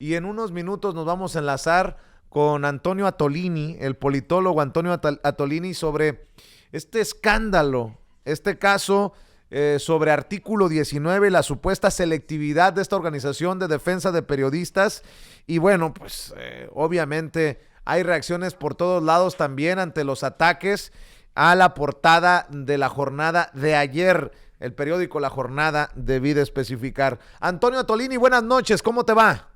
Y en unos minutos nos vamos a enlazar con Antonio Atolini, el politólogo Antonio Atolini, sobre este escándalo, este caso sobre Artículo 19, la supuesta selectividad de esta organización de defensa de periodistas. Y bueno, pues obviamente hay reacciones por todos lados también ante los ataques a la portada de la jornada de ayer. El periódico La Jornada debí de especificar. Antonio Atolini, buenas noches, ¿cómo te va?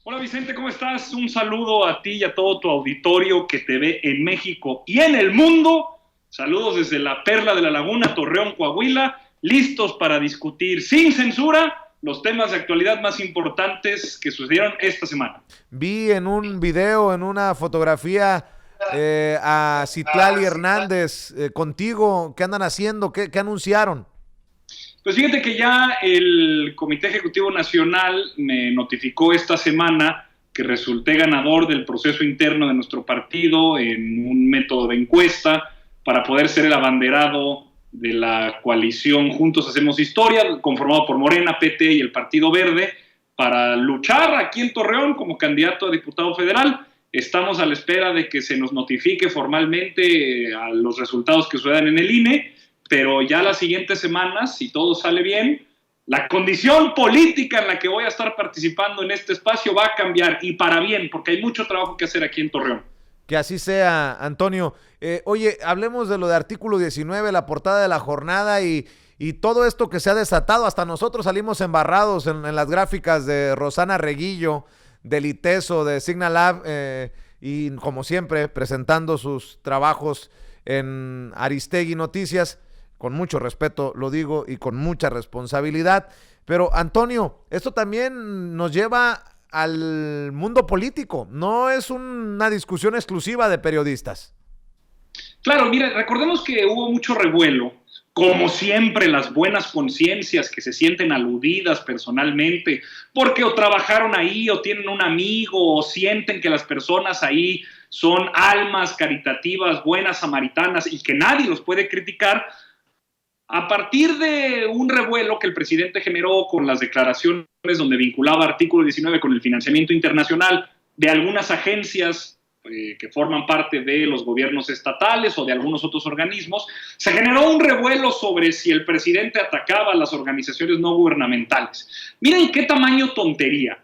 Hola Vicente, ¿cómo estás? Un saludo a ti y a todo tu auditorio que te ve en México y en el mundo. Saludos desde la Perla de la Laguna, Torreón, Coahuila, listos para discutir sin censura los temas de actualidad más importantes que sucedieron esta semana. Vi en un video, en una fotografía, a Citlali Hernández contigo. ¿Qué andan haciendo? ¿Qué anunciaron? Pues fíjate que ya el Comité Ejecutivo Nacional me notificó esta semana que resulté ganador del proceso interno de nuestro partido en un método de encuesta para poder ser el abanderado de la coalición Juntos Hacemos Historia, conformado por Morena, PT y el Partido Verde, para luchar aquí en Torreón como candidato a diputado federal. Estamos a la espera de que se nos notifique formalmente a los resultados que sucedan en el INE, pero ya las siguientes semanas, si todo sale bien, la condición política en la que voy a estar participando en este espacio va a cambiar, y para bien, porque hay mucho trabajo que hacer aquí en Torreón. Que así sea, Antonio. Oye, hablemos de lo de Artículo 19, la portada de la jornada y todo esto que se ha desatado. Hasta nosotros salimos embarrados en las gráficas de Rosana Reguillo, del ITESO, de Signalab, y como siempre, presentando sus trabajos en Aristegui Noticias. Con mucho respeto lo digo y con mucha responsabilidad. Pero Antonio, esto también nos lleva al mundo político. No es una discusión exclusiva de periodistas. Claro, mira, recordemos que hubo mucho revuelo. Como siempre, las buenas conciencias que se sienten aludidas personalmente, porque o trabajaron ahí, o tienen un amigo, o sienten que las personas ahí son almas caritativas, buenas samaritanas, y que nadie los puede criticar. A partir de un revuelo que el presidente generó con las declaraciones donde vinculaba Artículo 19 con el financiamiento internacional de algunas agencias que forman parte de los gobiernos estatales o de algunos otros organismos, se generó un revuelo sobre si el presidente atacaba a las organizaciones no gubernamentales. Miren qué tamaño tontería.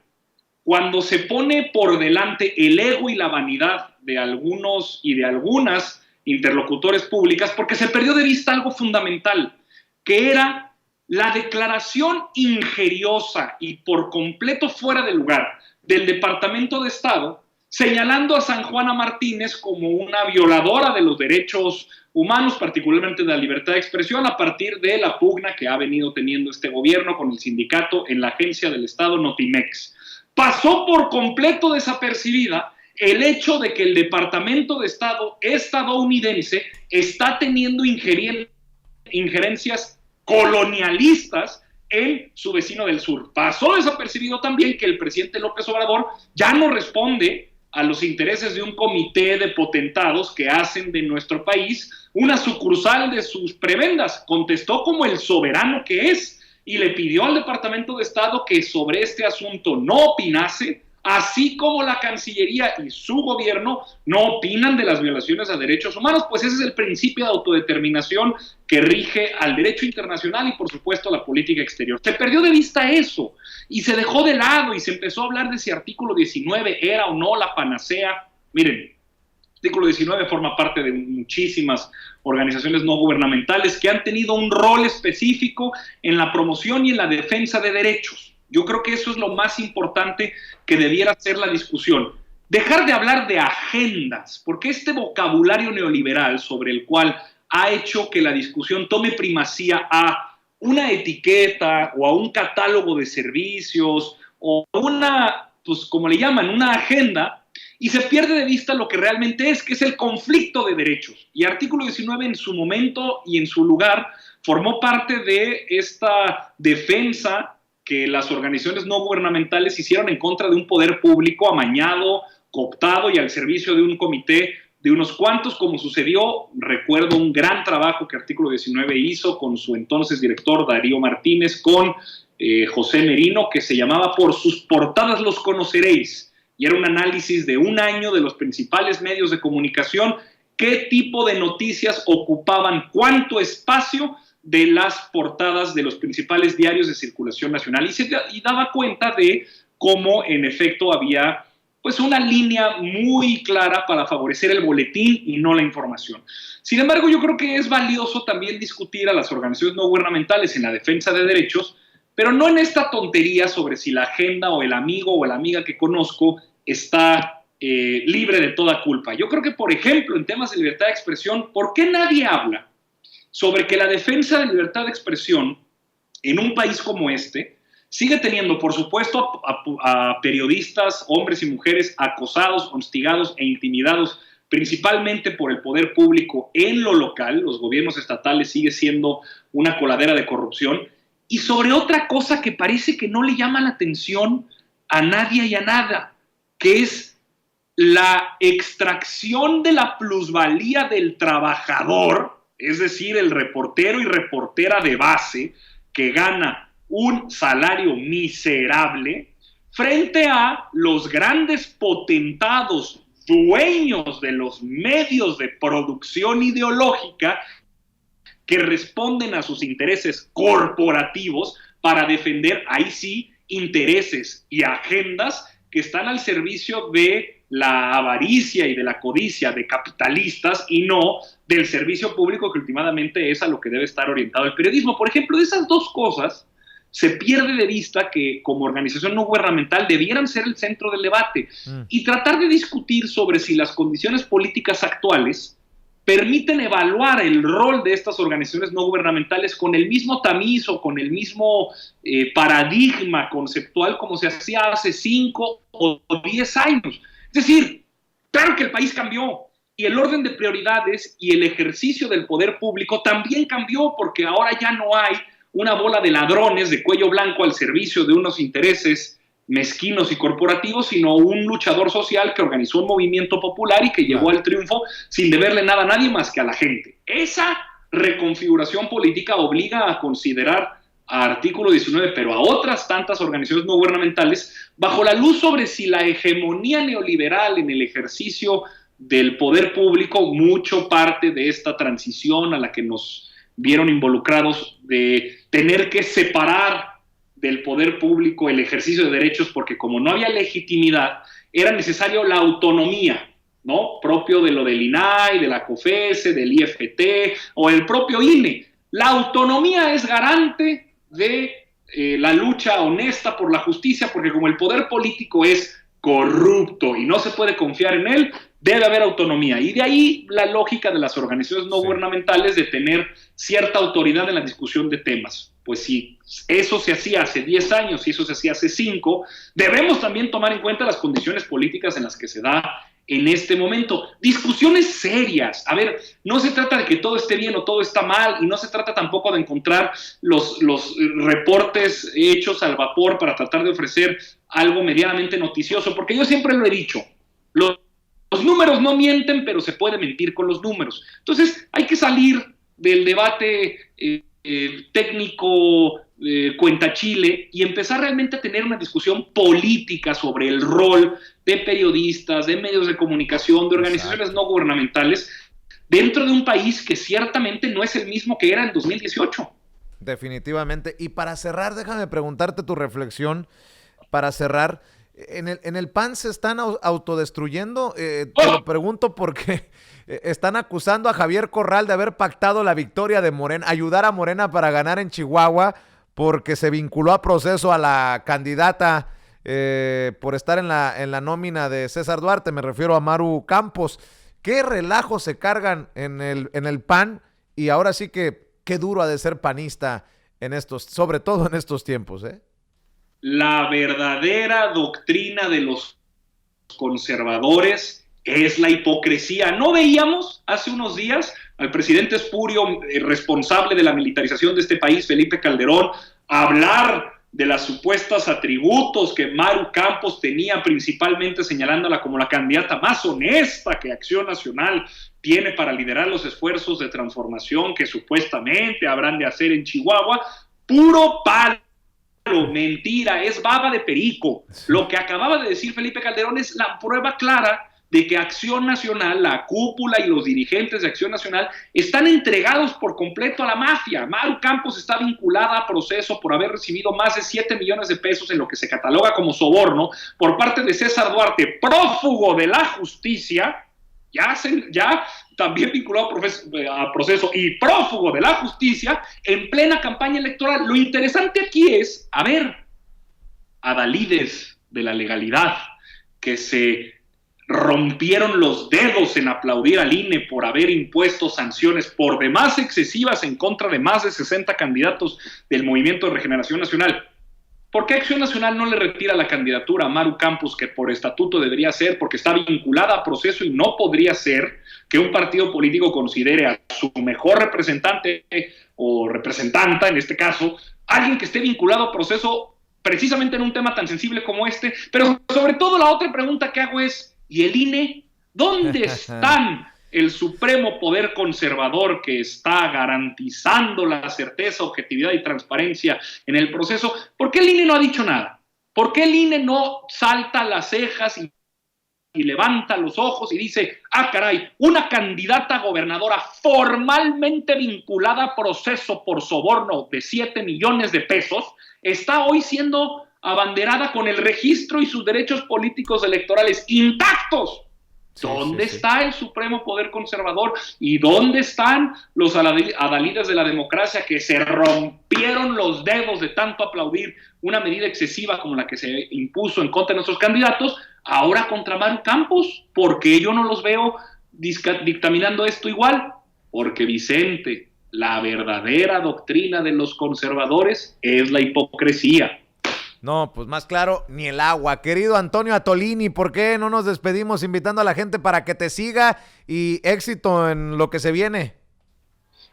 Cuando se pone por delante el ego y la vanidad de algunos y de algunas interlocutores públicas, porque se perdió de vista algo fundamental, que era la declaración injeriosa y por completo fuera de lugar del Departamento de Estado, señalando a San Juana Martínez como una violadora de los derechos humanos, particularmente de la libertad de expresión, a partir de la pugna que ha venido teniendo este gobierno con el sindicato en la agencia del Estado Notimex. Pasó por completo desapercibida el hecho de que el Departamento de Estado estadounidense está teniendo injerencias colonialistas en su vecino del sur. Pasó desapercibido también que el presidente López Obrador ya no responde a los intereses de un comité de potentados que hacen de nuestro país una sucursal de sus prebendas. Contestó como el soberano que es y le pidió al Departamento de Estado que sobre este asunto no opinase, así como la Cancillería y su gobierno no opinan de las violaciones a derechos humanos, pues ese es el principio de autodeterminación que rige al derecho internacional y por supuesto a la política exterior. Se perdió de vista eso y se dejó de lado y se empezó a hablar de si Artículo 19 era o no la panacea. Miren, Artículo 19 forma parte de muchísimas organizaciones no gubernamentales que han tenido un rol específico en la promoción y en la defensa de derechos. Yo creo que eso es lo más importante que debiera ser la discusión. Dejar de hablar de agendas, porque este vocabulario neoliberal sobre el cual ha hecho que la discusión tome primacía a una etiqueta o a un catálogo de servicios o una, pues como le llaman, una agenda, y se pierde de vista lo que realmente es, que es el conflicto de derechos. Y Artículo 19 en su momento y en su lugar formó parte de esta defensa que las organizaciones no gubernamentales hicieron en contra de un poder público amañado, cooptado y al servicio de un comité de unos cuantos, como sucedió. Recuerdo un gran trabajo que Artículo 19 hizo con su entonces director Darío Martínez, con José Merino, que se llamaba Por sus portadas los conoceréis, y era un análisis de un año de los principales medios de comunicación, qué tipo de noticias ocupaban cuánto espacio de las portadas de los principales diarios de circulación nacional, y daba cuenta de cómo en efecto había pues una línea muy clara para favorecer el boletín y no la información. Sin embargo, yo creo que es valioso también discutir a las organizaciones no gubernamentales en la defensa de derechos, pero no en esta tontería sobre si la agenda o el amigo o la amiga que conozco está libre de toda culpa. Yo creo que, por ejemplo, en temas de libertad de expresión, ¿por qué nadie habla sobre que la defensa de libertad de expresión en un país como este sigue teniendo, por supuesto, a periodistas, hombres y mujeres, acosados, hostigados e intimidados, principalmente por el poder público en lo local? Los gobiernos estatales sigue siendo una coladera de corrupción. Y sobre otra cosa que parece que no le llama la atención a nadie y a nada, que es la extracción de la plusvalía del trabajador, es decir, el reportero y reportera de base que gana un salario miserable, frente a los grandes potentados dueños de los medios de producción ideológica que responden a sus intereses corporativos para defender, ahí sí, intereses y agendas que están al servicio de la avaricia y de la codicia de capitalistas y no del servicio público, que últimamente es a lo que debe estar orientado el periodismo. Por ejemplo, de esas dos cosas se pierde de vista que como organización no gubernamental debieran ser el centro del debate y tratar de discutir sobre si las condiciones políticas actuales permiten evaluar el rol de estas organizaciones no gubernamentales con el mismo tamiz o con el mismo paradigma conceptual como se hacía hace 5 o 10 años. Es decir, claro que el país cambió y el orden de prioridades y el ejercicio del poder público también cambió, porque ahora ya no hay una bola de ladrones de cuello blanco al servicio de unos intereses mezquinos y corporativos, sino un luchador social que organizó un movimiento popular y que llegó al triunfo sin deberle nada a nadie más que a la gente. Esa reconfiguración política obliga a considerar a artículo 19, pero a otras tantas organizaciones no gubernamentales, bajo la luz sobre si la hegemonía neoliberal en el ejercicio del poder público, mucho parte de esta transición a la que nos vieron involucrados, de tener que separar del poder público el ejercicio de derechos, porque como no había legitimidad, era necesario la autonomía, ¿no? Propio de lo del INAI, de la COFESE, del IFT o el propio INE. La autonomía es garante de la lucha honesta por la justicia, porque como el poder político es corrupto y no se puede confiar en él, debe haber autonomía. Y de ahí la lógica de las organizaciones no gubernamentales de tener cierta autoridad en la discusión de temas. Pues si eso se hacía hace 10 años, si eso se hacía hace 5, debemos también tomar en cuenta las condiciones políticas en las que se da en este momento. Discusiones serias. A ver, no se trata de que todo esté bien o todo está mal, y no se trata tampoco de encontrar los reportes hechos al vapor para tratar de ofrecer algo medianamente noticioso, porque yo siempre lo he dicho, los números no mienten, pero se puede mentir con los números. Entonces hay que salir del debate técnico cuentachile y empezar realmente a tener una discusión política sobre el rol de periodistas, de medios de comunicación, de organizaciones no gubernamentales dentro de un país que ciertamente no es el mismo que era en 2018. Definitivamente. Y para cerrar, déjame preguntarte tu reflexión. Para cerrar, ¿en el PAN se están autodestruyendo? Te lo pregunto porque están acusando a Javier Corral de haber pactado la victoria de Morena, ayudar a Morena para ganar en Chihuahua, porque se vinculó a proceso a la candidata por estar en la nómina de César Duarte. Me refiero a Maru Campos. ¿Qué relajo se cargan en el PAN? Y ahora sí que qué duro ha de ser panista sobre todo en estos tiempos, ¿eh? La verdadera doctrina de los conservadores es la hipocresía. ¿No veíamos hace unos días al presidente espurio, responsable de la militarización de este país, Felipe Calderón, hablar de las supuestas atributos que Maru Campos tenía, principalmente señalándola como la candidata más honesta que Acción Nacional tiene para liderar los esfuerzos de transformación que supuestamente habrán de hacer en Chihuahua? Puro palo mentira, es baba de perico. Lo que acababa de decir Felipe Calderón es la prueba clara de que Acción Nacional, la cúpula y los dirigentes de Acción Nacional están entregados por completo a la mafia. Maru Campos está vinculada a proceso por haber recibido más de 7 millones de pesos en lo que se cataloga como soborno por parte de César Duarte, prófugo de la justicia, ya también vinculado a proceso y prófugo de la justicia en plena campaña electoral. Lo interesante aquí es, adalides de la legalidad que se rompieron los dedos en aplaudir al INE por haber impuesto sanciones por demás excesivas en contra de más de 60 candidatos del Movimiento de Regeneración Nacional. ¿Por qué Acción Nacional no le retira la candidatura a Maru Campos, que por estatuto debería ser, porque está vinculada a proceso y no podría ser que un partido político considere a su mejor representante o representanta, en este caso, alguien que esté vinculado a proceso precisamente en un tema tan sensible como este? Pero sobre todo la otra pregunta que hago es, ¿y el INE? ¿Dónde están el supremo poder conservador que está garantizando la certeza, objetividad y transparencia en el proceso? ¿Por qué el INE no ha dicho nada? ¿Por qué el INE no salta las cejas y levanta los ojos y dice, caray, una candidata gobernadora formalmente vinculada a proceso por soborno de 7 millones de pesos está hoy siendo abanderada con el registro y sus derechos políticos electorales intactos? ¿Dónde está el supremo poder conservador? ¿Y dónde están los adalides de la democracia que se rompieron los dedos de tanto aplaudir una medida excesiva como la que se impuso en contra de nuestros candidatos, ahora contra Maru Campos? ¿Por qué yo no los veo dictaminando esto igual? Porque, Vicente, la verdadera doctrina de los conservadores es la hipocresía. No, pues más claro, ni el agua. Querido Antonio Atolini, ¿por qué no nos despedimos invitando a la gente para que te siga y éxito en lo que se viene?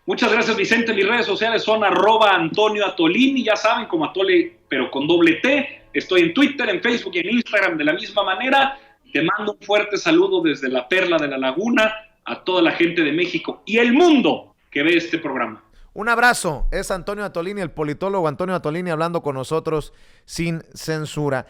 Muchas gracias, Vicente. Mis redes sociales son @AntonioAtolini, ya saben, como Atole, pero con doble T. Estoy en Twitter, en Facebook y en Instagram de la misma manera. Te mando un fuerte saludo desde la Perla de la Laguna a toda la gente de México y el mundo que ve este programa. Un abrazo, es Antonio Atolini, el politólogo Antonio Atolini, hablando con nosotros sin censura.